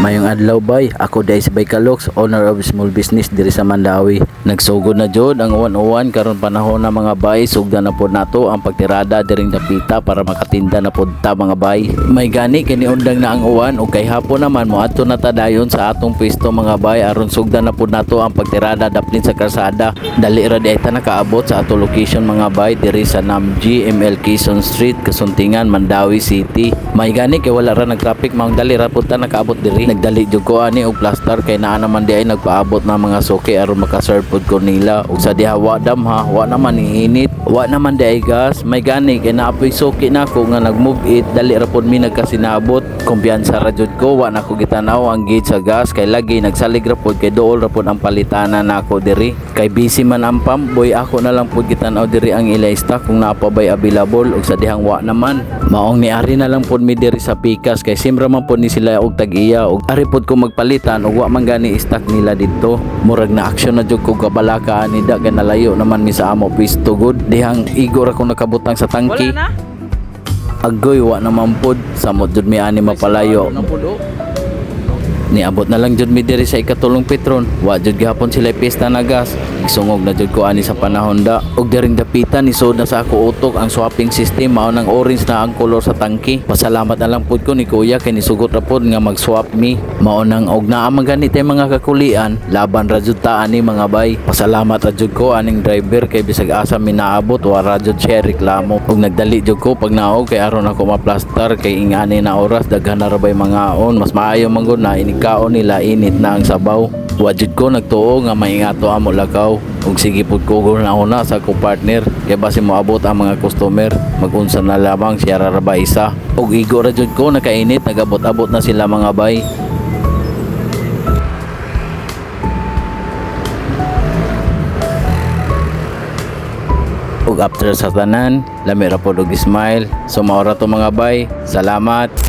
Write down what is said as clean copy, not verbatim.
Mayong adlaw bay, ako day si Bay Kalox, owner of small business diri sa Mandawi. Nagsugod na jud ang uwan-uwan karon panahon na mga bay, sugdan na pod nato ang pagtirada diring dapita para makatinda na pod ta mga bay. May gani kini undang na ang uwan ug kay hapon naman moadto na ta dayon sa atong pwesto mga bay aron sugdan na pod nato ang pagtirada daplin sa kalsada. Dali ra di ta nakaabot sa ato location mga bay diri sa Namji ML Quezon Street, Kasuntingan, Mandawi City. May gani kay wala ra nagtraffic maong dali ra pod ta nakaabot diri. Nagdali jud ko ani og plaster kay naa naman di ay nagpaabot na mga suki aron makaserve pod ko nila ug sa diha wa dam ha wa naman iinit wa naman di ay gas. May gani kay naapoy suki nako nga nagmove it dali ra pod mi nagkasinabot. Kumpiyansa ra jud ko wa nako gitanaw ang gauge sa gas kay lagi nagsalig ra pod kay duol ra pod ang palitana nako diri kay busy man ang pump boy ako na lang pod gitanaw diri ang ilay stock kung naa pa bay available ug sa dihang wa naman maong niari na lang pod mi diri sa pikas kay simra man pod ni sila og tag-iya ug ari pod ko magpalitan ug wa man gani stock nila didto. Murag na action na jud ko kabalaka ani da kay nalayo naman mi sa amo pwesto good dihang igor ako nakabutang sa tangki. Agoy wa naman pod samot jud mi ani mapalayo. Niabot na lang jud mi diri sa ikatulong petron wa jud gihapon sila pista na gas isungog na jud ko ani sa panahon da ug diring dapitan nisod na sa ako utok ang swapping system mao nang orange na ang kolor sa tangki. Pasalamat na lang pud ko ni kuya kay nisugot ra pod nga mag-swap mi mao nang og naa man ganit ay mga kakulian laban ra jud ta ani mga bay. Pasalamat ra jud ko aning driver kay bisag asa mi naabot wa ra jud siya reklamo ug nagdali jud ko pag naog kay aron ako ma-plaster kay ingani na oras daghan na ra bay mga on mas maayo man gud na kaon nila init na ang sabaw. Wajud ko nagtuo nga maingato amo lakaw ug sige pud ko una sa ko partner kay basi moabot ang mga customer magunsa na lamang siya ra ba isa ug igo ra jud ko nakainit nagabot-abot na sila mga bay. Ug after sa tanan lami ra pod og smile so maura to mga bay. Salamat.